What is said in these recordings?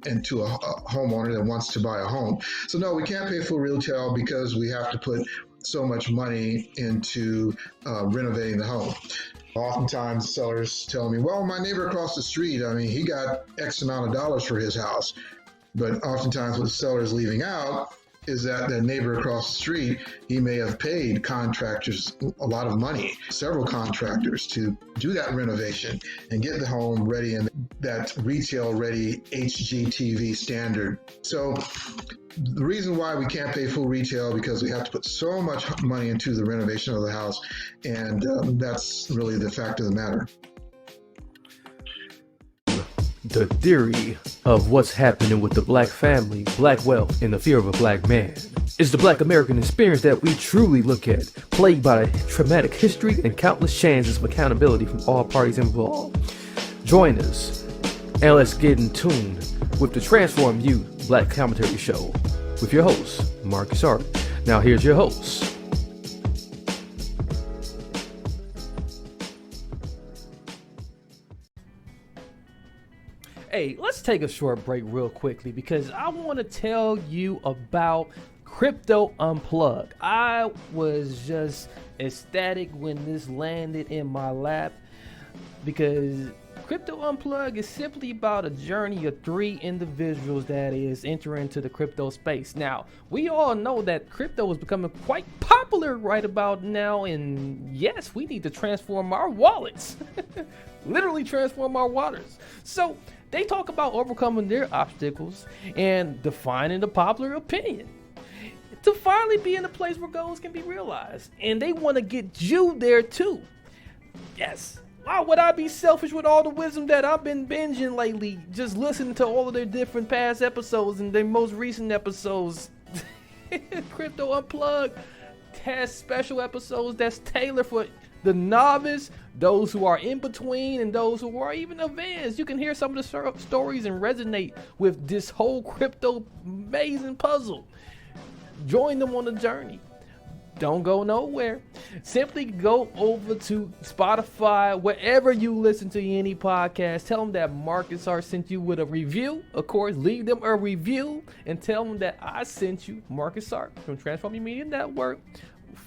into a homeowner that wants to buy a home. So no, we can't pay full retail because we have to put so much money into renovating the home. Oftentimes sellers tell me, well, my neighbor across the street, I mean, he got X amount of dollars for his house. But oftentimes what the seller is leaving out is that the neighbor across the street, he may have paid contractors a lot of money, several contractors, to do that renovation and get the home ready in that retail ready HGTV standard. So the reason why we can't pay full retail because we have to put so much money into the renovation of the house, and that's really the fact of the matter. The theory of what's happening with the black family, black wealth, and the fear of a black man is the black American experience that we truly look at, plagued by traumatic history and countless chances of accountability from all parties involved. Join us and let's get in tune with the Transform You Black Commentary Show with your host, Marcus Hart. Now here's your host. Hey, let's take a short break real quickly because I want to tell you about Crypto Unplugged. I was just ecstatic when this landed in my lap because Crypto Unplugged is simply about a journey of 3 individuals that is entering into the crypto space. Now, we all know that crypto is becoming quite popular right about now, and yes, we need to transform our wallets. Literally transform our wallets. So, they talk about overcoming their obstacles and defining the popular opinion to finally be in a place where goals can be realized. And they want to get you there too. Yes. Why would I be selfish with all the wisdom that I've been binging lately? Just listening to all of their different past episodes and their most recent episodes. Crypto Unplugged has special episodes that's tailored for the novice, those who are in between, and those who are even advanced. You can hear some of the stories and resonate with this whole crypto amazing puzzle. Join them on the journey. Don't go nowhere. Simply go over to Spotify, wherever you listen to any podcast. Tell them that Marcus Hart sent you with a review. Of course, leave them a review and tell them that I sent you, Marcus Hart, from Transform Your Media Network,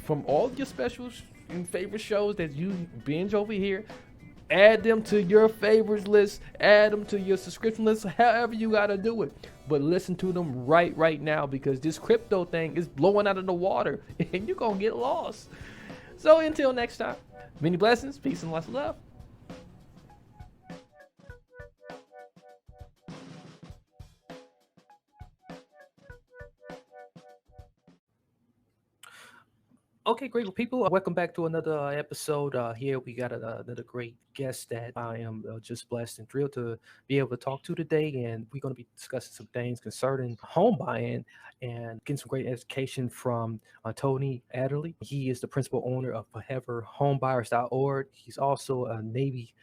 from all of your specials and favorite shows that you binge over here. Add them to your favorites list, add them to your subscription list, however you gotta do it. But listen to them right now because this crypto thing is blowing out of the water and you're gonna get lost. So until next time, many blessings, peace, and lots of love. Okay, great. Well, people, welcome back to another episode. Here we got another great guest that I am just blessed and thrilled to be able to talk to today. And we're going to be discussing some things concerning home buying and getting some great education from Tony Adderley. He is the principal owner of foreverhomebuyers.org. He's also a Navy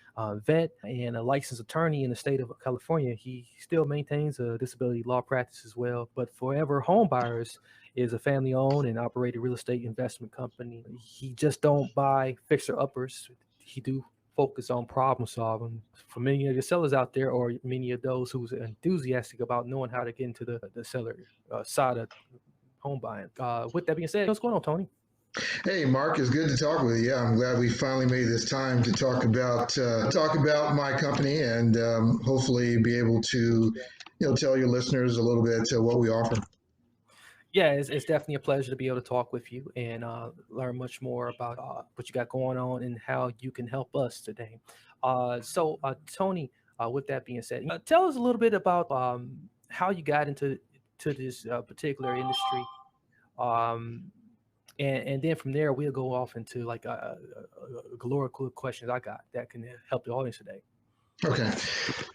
vet and a licensed attorney in the state of California. He still maintains a disability law practice as well. But Forever Homebuyers is a family-owned and operated real estate investment company. He just don't buy fixer-uppers. He do focus on problem solving. For many of your sellers out there, or many of those who's enthusiastic about knowing how to get into the seller side of home buying. With that being said, what's going on, Tony? Hey, Mark, it's good to talk with you. Yeah, I'm glad we finally made this time to talk about my company and hopefully be able to, tell your listeners a little bit what we offer. Yeah, it's definitely a pleasure to be able to talk with you and learn much more about what you got going on and how you can help us today. So, Tony, with that being said, tell us a little bit about how you got into this particular industry. And then from there, we'll go off into like a galore of questions I got that can help the audience today. Okay.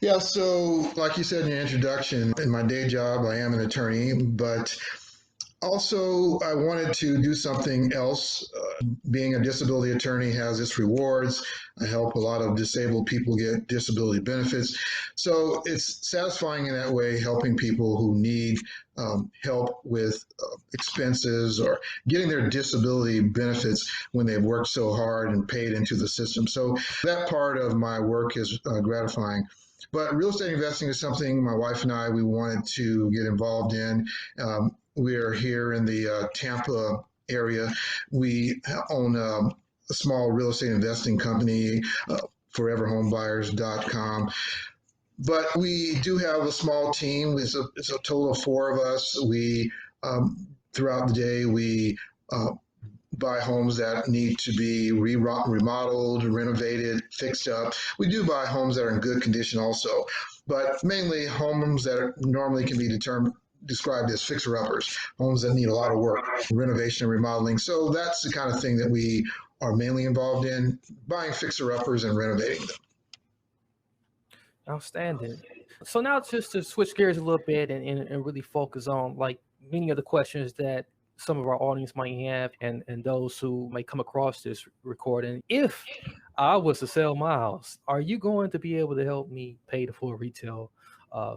Yeah, so like you said in your introduction, in my day job, I am an attorney, but also, I wanted to do something else. Being a disability attorney has its rewards. I help a lot of disabled people get disability benefits. So it's satisfying in that way, helping people who need help with expenses or getting their disability benefits when they've worked so hard and paid into the system. So that part of my work is gratifying. But real estate investing is something my wife and I, we wanted to get involved in. We are here in the Tampa area. We own a small real estate investing company, foreverhomebuyers.com. But we do have a small team. It's a total of four of us. We, throughout the day, we buy homes that need to be remodeled, renovated, fixed up. We do buy homes that are in good condition also, but mainly homes that normally can be described as fixer-uppers, homes that need a lot of work, renovation and remodeling. So that's the kind of thing that we are mainly involved in, buying fixer-uppers and renovating them. Outstanding. So now just to switch gears a little bit and really focus on like many of the questions that some of our audience might have and those who may come across this recording. If I was to sell my house, are you going to be able to help me pay the full retail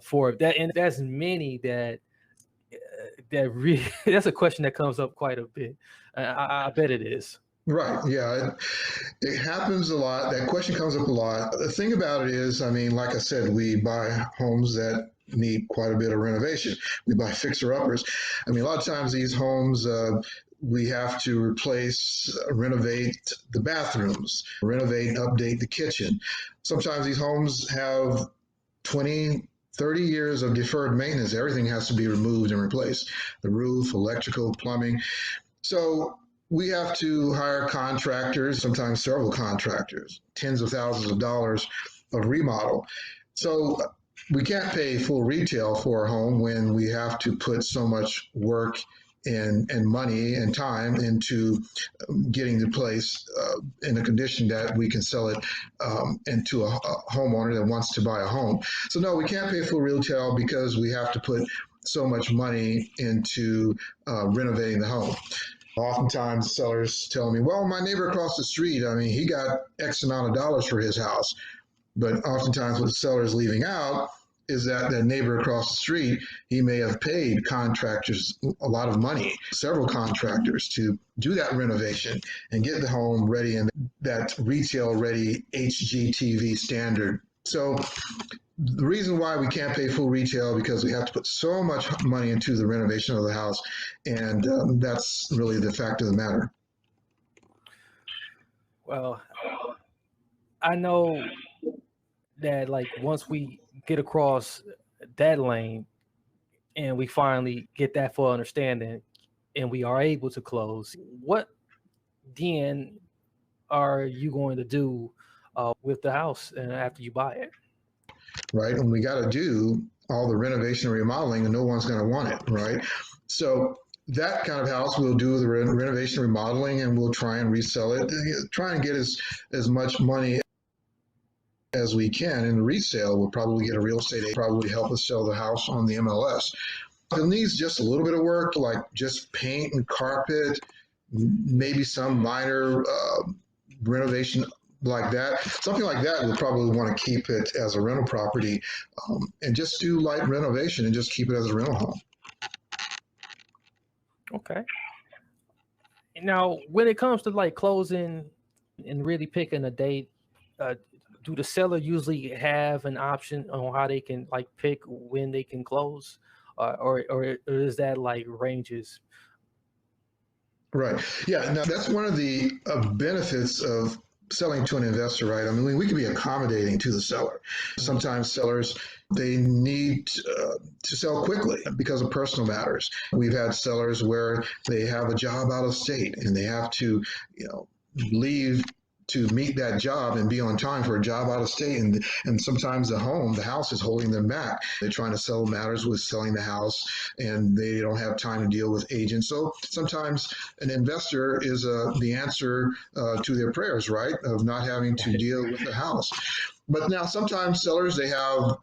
for that? And that's many that really that's a question that comes up quite a bit. I bet it is. Right. Yeah. It happens a lot. That question comes up a lot. The thing about it is, I mean, like I said, we buy homes that need quite a bit of renovation. We buy fixer-uppers. I mean, a lot of times these homes, we have to replace, renovate the bathrooms, renovate, update the kitchen. Sometimes these homes have 20, 30 years of deferred maintenance. Everything has to be removed and replaced. The roof, electrical, plumbing. So we have to hire contractors, sometimes several contractors, tens of thousands of dollars of remodel. So we can't pay full retail for a home when we have to put so much work and money and time into getting the place in a condition that we can sell it into a homeowner that wants to buy a home. So no, we can't pay full retail because we have to put so much money into renovating the home. Oftentimes sellers tell me, well, my neighbor across the street, I mean, he got X amount of dollars for his house. But oftentimes what the seller is leaving out is that the neighbor across the street, he may have paid contractors a lot of money, several contractors to do that renovation and get the home ready in that retail ready HGTV standard. So the reason why we can't pay full retail because we have to put so much money into the renovation of the house, and that's really the fact of the matter. Well, I know that like once we get across that lane and we finally get that full understanding and we are able to close, what then are you going to do with the house and after you buy it? Right? And we got to do all the renovation and remodeling, and no one's going to want it, right? So that kind of house, we'll do the renovation and remodeling, and we'll try and resell it, try and get as much money as we can. In the resale, we'll probably get a real estate agent, probably help us sell the house on the MLS. It needs just a little bit of work, like just paint and carpet, maybe some minor renovation like that. Something like that, we'll probably want to keep it as a rental property and just do light renovation and just keep it as a rental home. Okay. Now, when it comes to like closing and really picking a date, do the seller usually have an option on how they can like pick when they can close, or is that like ranges? Right. Yeah. Now that's one of the benefits of selling to an investor, right? I mean, we can be accommodating to the seller. Sometimes sellers, they need to sell quickly because of personal matters. We've had sellers where they have a job out of state and they have to, leave to meet that job and be on time for a job out of state. And sometimes the house is holding them back. They're trying to settle matters with selling the house and they don't have time to deal with agents. So sometimes an investor is the answer to their prayers, right? Of not having to deal with the house. But now sometimes sellers, they have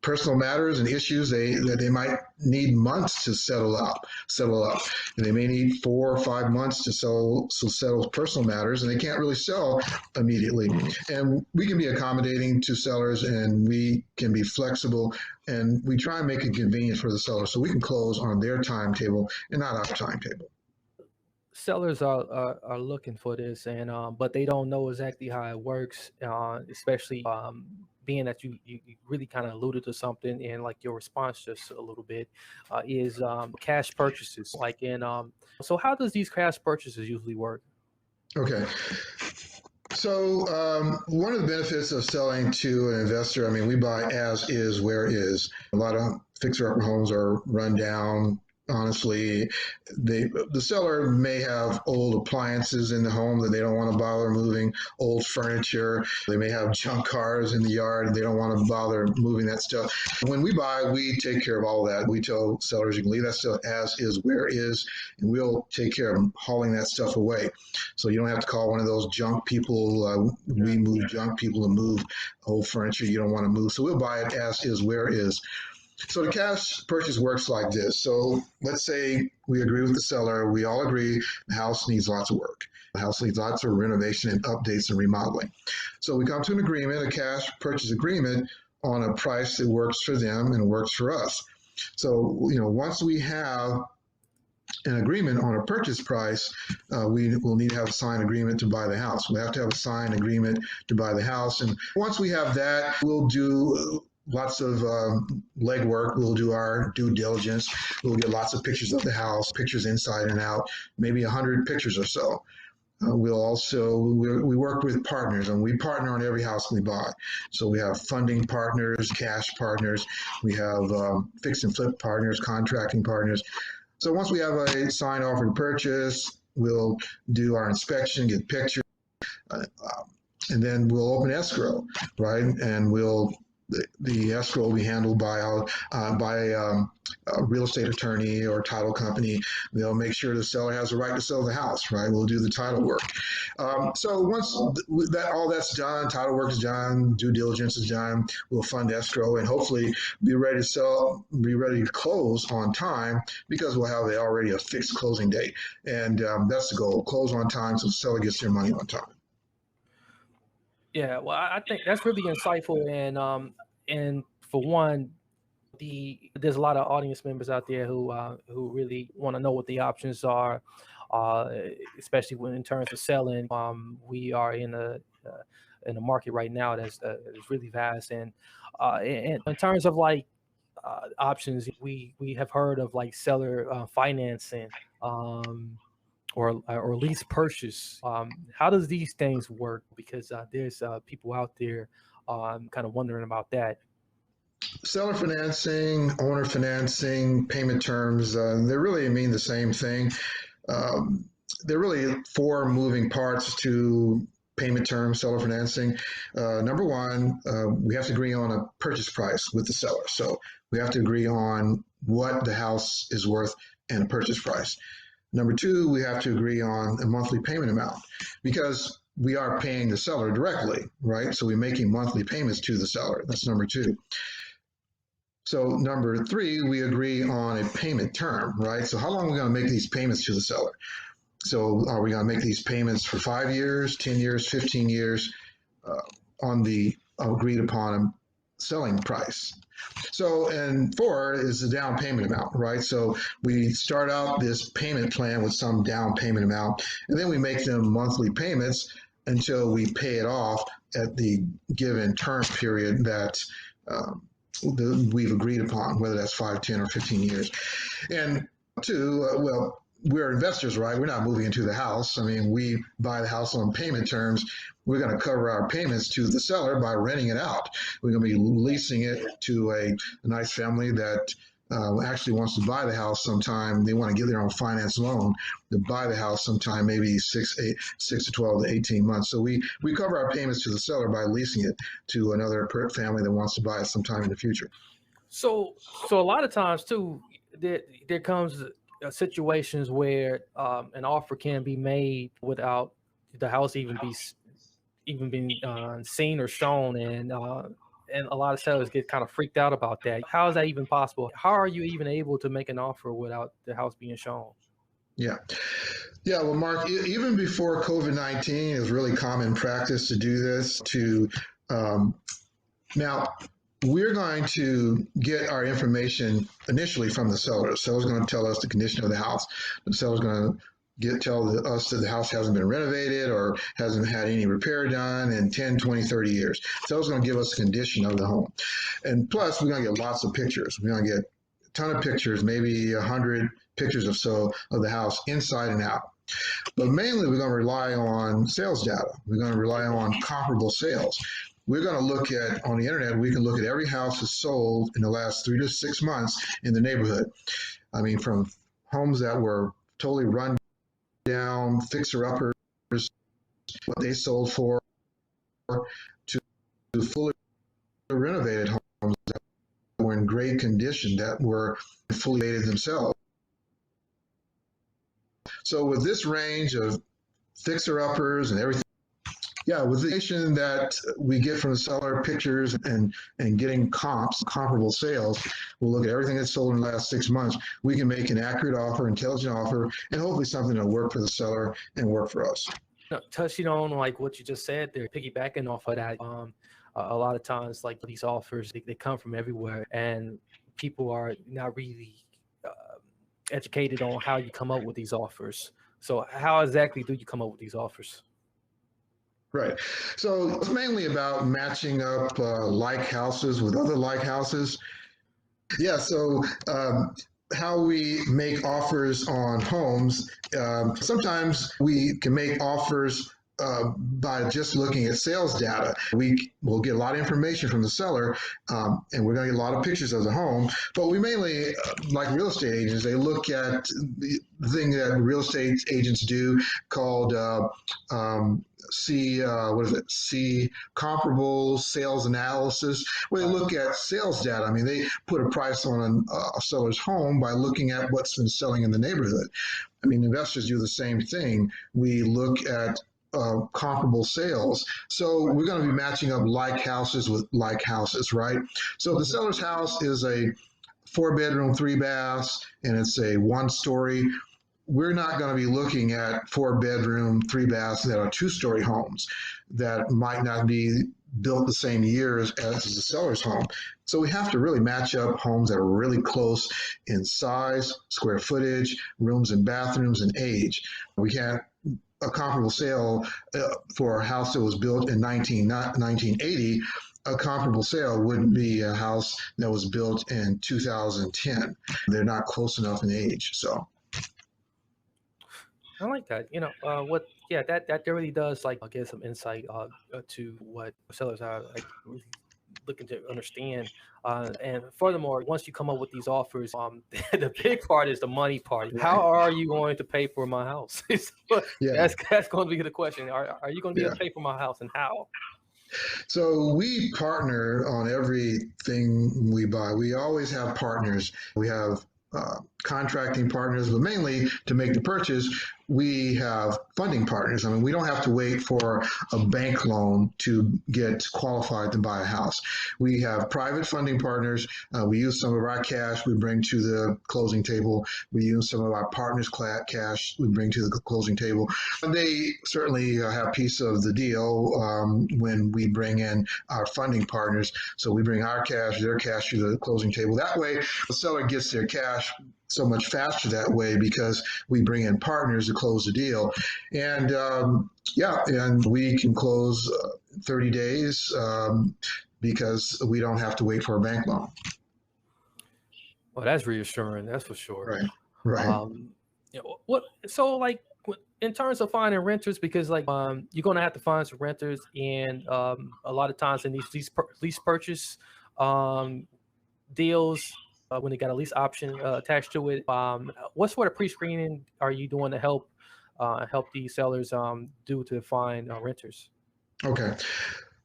personal matters and issues that they might need months to settle up, and they may need 4 or 5 months to settle personal matters, and they can't really sell immediately. And we can be accommodating to sellers, and we can be flexible, and we try and make it convenient for the seller so we can close on their timetable and not our timetable. sellers are looking for this, and but they don't know exactly how it works, especially being that you really kind of alluded to something in like your response just a little bit, is cash purchases. Like in so how does these cash purchases usually work? Okay. So one of the benefits of selling to an investor, I mean, we buy as is, where is. A lot of fixer-upper homes are run down. Honestly, the seller may have old appliances in the home that they don't want to bother moving, old furniture. They may have junk cars in the yard and they don't want to bother moving that stuff. When we buy, we take care of all of that. We tell sellers you can leave that stuff as is, where is, and we'll take care of hauling that stuff away. So you don't have to call one of those junk people. We move junk people to move old furniture you don't want to move. So we'll buy it as is, where is. So the cash purchase works like this. So let's say we agree with the seller. We all agree the house needs lots of work. The house needs lots of renovation and updates and remodeling. So we come to an agreement, a cash purchase agreement on a price that works for them and works for us. So, once we have an agreement on a purchase price, we will need to have a signed agreement to buy the house. We have to have a signed agreement to buy the house. And once we have that, we'll do lots of legwork. We'll do our due diligence. We'll get lots of pictures of the house, pictures inside and out, maybe 100 pictures or so. We work with partners, and we partner on every house we buy. So we have funding partners, cash partners. We have fix and flip partners, contracting partners. So once we have a signed offer to purchase, we'll do our inspection, get pictures, and then we'll open escrow, right? And the escrow will be handled by a real estate attorney or title company. They'll make sure the seller has the right to sell the house, right? We'll do the title work. So once all that's done, title work is done, due diligence is done, we'll fund escrow and hopefully be ready to close on time, because we'll have already a fixed closing date. And that's the goal, close on time so the seller gets their money on time. Yeah, well, I think that's really insightful, and for one, there's a lot of audience members out there who really want to know what the options are, uh, especially when in terms of selling. We are in a market right now that's is really vast, and in terms of like options, we have heard of like seller financing. Um, or lease purchase. How does these things work? Because there's people out there kind of wondering about that. Seller financing, owner financing, payment terms, they really mean the same thing. Um, there are really four moving parts to payment terms, seller financing. Number one, we have to agree on a purchase price with the seller. So we have to agree on what the house is worth and a purchase price. Number two, we have to agree on a monthly payment amount, because we are paying the seller directly, right? So we're making monthly payments to the seller. That's number two. So number three, we agree on a payment term, right? So how long are we going to make these payments to the seller? So are we going to make these payments for 5 years, 10 years, 15 years on the agreed upon selling price? So, and four is the down payment amount, right? So we start out this payment plan with some down payment amount, and then we make them monthly payments until we pay it off at the given term period that we've agreed upon, whether that's 5, 10, or 15 years. And two, we're investors, right? We're not moving into the house. I mean, we buy the house on payment terms. We're going to cover our payments to the seller by renting it out. We're going to be leasing it to a nice family that actually wants to buy the house sometime. They want to get their own finance loan to buy the house sometime, maybe 6 to 12 to 18 months. So we cover our payments to the seller by leasing it to another family that wants to buy it sometime in the future. So a lot of times too, there comes situations where an offer can be made without the house even being seen or shown, and a lot of sellers get kind of freaked out about that. How is that even possible? How are you even able to make an offer without the house being shown? Yeah. Yeah, well, Mark, even before COVID-19, it was really common practice to do this. Now, we're going to get our information initially from the seller. The seller's going to tell us the condition of the house. The seller's going to tell us that the house hasn't been renovated or hasn't had any repair done in 10, 20, 30 years. So it's going to give us the condition of the home. And plus, we're going to get lots of pictures. We're going to get a ton of pictures, maybe 100 pictures or so of the house inside and out. But mainly, we're going to rely on sales data. We're going to rely on comparable sales. We're going to look at, on the internet, we can look at every house that's sold in the last 3 to 6 months in the neighborhood. I mean, from homes that were totally run down, fixer-uppers, what they sold for, to fully renovated homes that were in great condition, that were fully renovated themselves. So with this range of fixer-uppers and everything, yeah, with the information that we get from the seller, pictures and getting comparable sales, we'll look at everything that's sold in the last 6 months. We can make an accurate offer, intelligent offer, and hopefully something that'll work for the seller and work for us. Touching on like what you just said there, piggybacking off of that, a lot of times like these offers, they come from everywhere, and people are not really educated on how you come up with these offers. So how exactly do you come up with these offers? Right. So it's mainly about matching up like houses with other like houses. Yeah. So how we make offers on homes, sometimes we can make offers by just looking at sales data. We will get a lot of information from the seller, and we're going to get a lot of pictures of the home. But we mainly, like real estate agents, they look at the thing that real estate agents do called see comparable sales analysis, where they look at sales data. I mean, they put a price on a seller's home by looking at what's been selling in the neighborhood. I mean, investors do the same thing. We look at comparable sales. So we're going to be matching up like houses with like houses, right? So if the seller's house is a 4-bedroom, 3 baths, and it's a 1-story, we're not going to be looking at 4-bedroom, 3 baths that are 2-story homes that might not be built the same years as the seller's home. So we have to really match up homes that are really close in size, square footage, rooms and bathrooms, and age. We can't a comparable sale for a house that was built in 1980. A comparable sale wouldn't be a house that was built in 2010. They're not close enough in age. So I like that. Yeah, that really does like give some insight to what sellers are like really looking to understand. And furthermore, once you come up with these offers, the big part is the money part. right. How are you going to pay for my house? Yeah. That's going to be the question. Are you going to be able Yeah. to pay for my house, and how? So we partner on everything we buy. We always have partners. We have contracting partners, but mainly to make the purchase, we have funding partners. I mean, we don't have to wait for a bank loan to get qualified to buy a house. We have private funding partners. We use some of our cash we bring to the closing table. We use some of our partners' cash we bring to the closing table. And they certainly have a piece of the deal when we bring in our funding partners. So we bring our cash, their cash to the closing table. That way, the seller gets their cash so much faster that way because we bring in partners to close the deal. And and we can close 30 days because we don't have to wait for a bank loan. Well, that's reassuring. That's for sure. Right. So like in terms of finding renters, because like you're gonna have to find some renters, and a lot of times in these lease purchase deals, when they got a lease option attached to it, what sort of pre-screening are you doing to help these sellers do to find renters? Okay.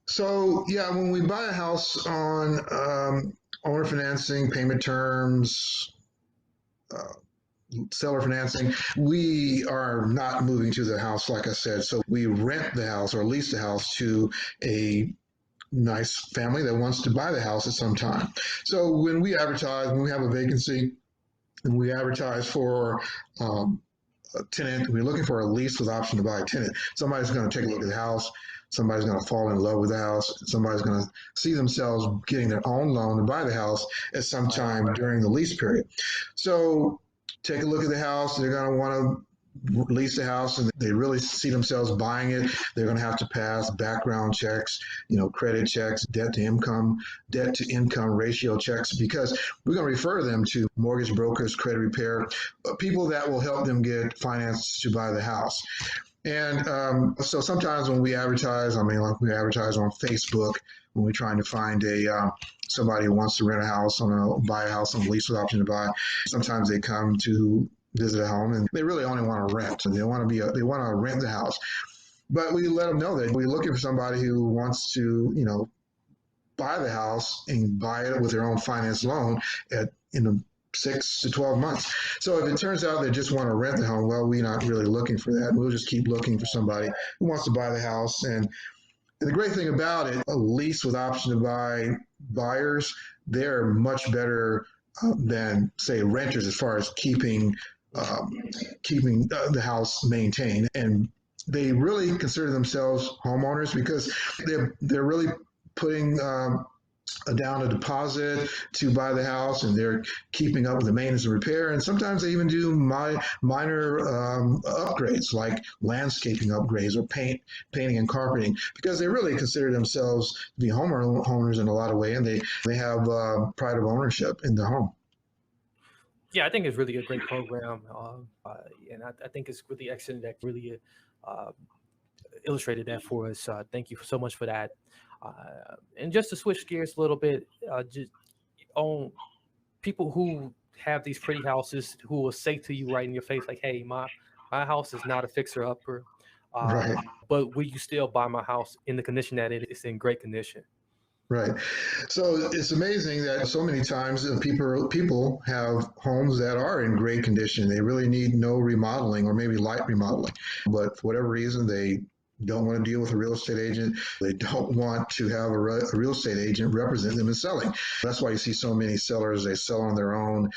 So yeah, when we buy a house on owner financing, payment terms, seller financing, we are not moving to the house, like I said. So we rent the house or lease the house to a nice family that wants to buy the house at some time. So when we advertise, when we have a vacancy, and we advertise for a tenant, we're looking for a lease with option to buy a tenant. Somebody's going to take a look at the house. Somebody's going to fall in love with the house. Somebody's going to see themselves getting their own loan to buy the house at some time during the lease period. So take a look at the house. They're going to want to lease the house and they really see themselves buying it, they're going to have to pass background checks, credit checks, debt to income ratio checks, because we're going to refer them to mortgage brokers, credit repair, people that will help them get finance to buy the house. And so sometimes when we advertise, like we advertise on Facebook, when we're trying to find somebody who wants to rent a house, buy a house on lease with option to buy, sometimes they come to visit a home and they really only want to rent. They want to rent the house. But we let them know that we're looking for somebody who wants to, buy the house and buy it with their own finance loan in 6 to 12 months. So if it turns out they just want to rent the home, well, we're not really looking for that. We'll just keep looking for somebody who wants to buy the house. And the great thing about it, a lease with option to buy buyers, they're much better than, say, renters as far as keeping the house maintained. And they really consider themselves homeowners because they're really putting down a deposit to buy the house, and they're keeping up with the maintenance and repair. And sometimes they even do minor upgrades like landscaping upgrades or painting and carpeting, because they really consider themselves to be homeowners in a lot of ways, and they have pride of ownership in the home. Yeah, I think it's really a great program, and I think it's really excellent that really uh, illustrated that for us. Thank you so much for that. And just to switch gears a little bit, just on people who have these pretty houses who will say to you right in your face, like, "Hey, my house is not a fixer upper, uh, Right. but will you still buy my house in the condition that it is in great condition?" Right. So it's amazing that so many times people have homes that are in great condition. They really need no remodeling or maybe light remodeling. But for whatever reason, they don't want to deal with a real estate agent. They don't want to have a real estate agent represent them in selling. That's why you see so many sellers, they sell on their own.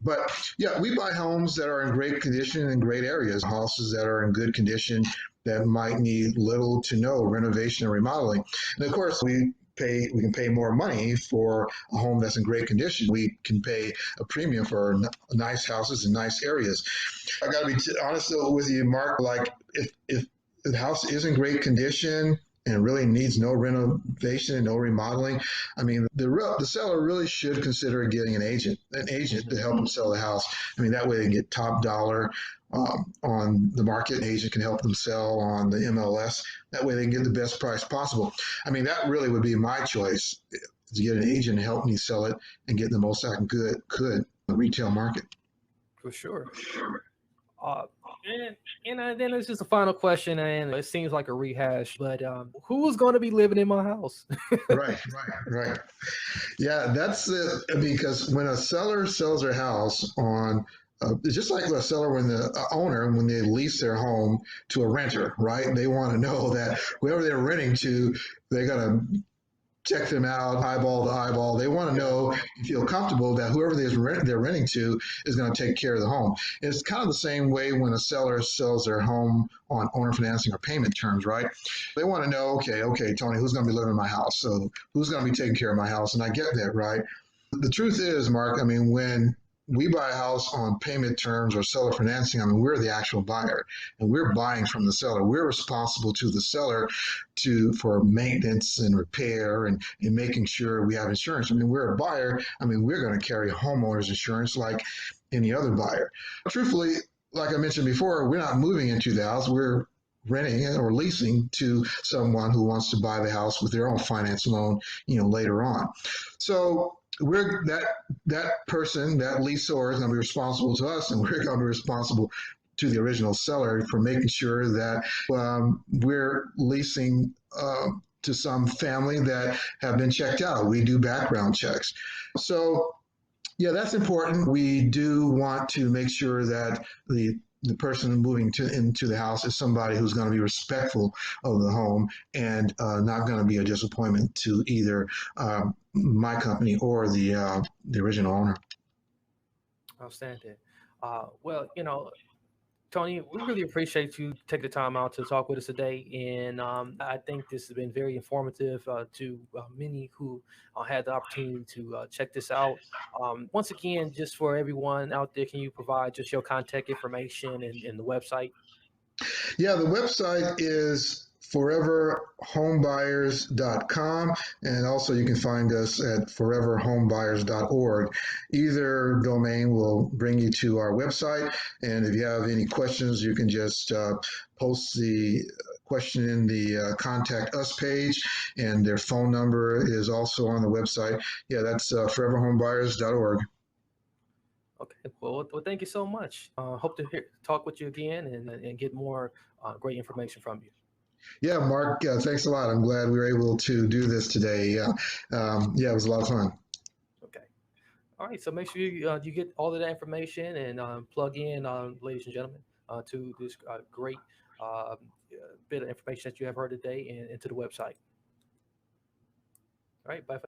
But yeah, we buy homes that are in great condition in great areas, houses that are in good condition that might need little to no renovation and remodeling. And of course, we can pay more money for a home that's in great condition. We can pay a premium for nice houses in nice areas. I got to be honest with you, Mark. Like if the house is in great condition and really needs no renovation and no remodeling, the seller really should consider getting an agent to help them sell the house. That way they can get top dollar on the market. An agent can help them sell on the MLS. That way they can get the best price possible. That really would be my choice, to get an agent to help me sell it and get the most I could in the retail market. For sure. Uh, and then it's just a final question, and it seems like a rehash, but who's going to be living in my house? Right. Yeah, that's it. Because when a seller sells their house on, it's just like a seller when the owner, when they lease their home to a renter, right? They want to know that whoever they're renting to, they're going to check them out, eyeball to eyeball. They want to know and feel comfortable that whoever they're renting to is going to take care of the home. It's kind of the same way when a seller sells their home on owner financing or payment terms, right? They want to know, okay, Tony, who's going to be living in my house? So who's going to be taking care of my house? And I get that, right? The truth is, Mark, when we buy a house on payment terms or seller financing, we're the actual buyer and we're buying from the seller. We're responsible to the seller for maintenance and repair and making sure we have insurance. We're a buyer. We're going to carry homeowners insurance like any other buyer. Truthfully, like I mentioned before, we're not moving into the house. We're renting it or leasing to someone who wants to buy the house with their own finance loan, later on. So we're that person, that leaseor, is going to be responsible to us, and we're going to be responsible to the original seller for making sure that we're leasing to some family that have been checked out. We do background checks. So yeah, that's important. We do want to make sure that the person moving into the house is somebody who's going to be respectful of the home and not going to be a disappointment to either my company or the original owner. Outstanding. Well, Tony, we really appreciate you taking the time out to talk with us today. And I think this has been very informative to many who had the opportunity to check this out. Once again, just for everyone out there, can you provide just your contact information and the website? Yeah, the website is foreverhomebuyers.com, and also you can find us at foreverhomebuyers.org. Either domain will bring you to our website, and if you have any questions, you can just post the question in the contact us page, and their phone number is also on the website. Yeah, that's foreverhomebuyers.org. Okay. Well, thank you so much. Hope to talk with you again and get more great information from you. Yeah, Mark, thanks a lot. I'm glad we were able to do this today. Yeah, it was a lot of fun. Okay. All right. So make sure you get all of that information and plug in, ladies and gentlemen, to this great bit of information that you have heard today and into the website. All right. Bye.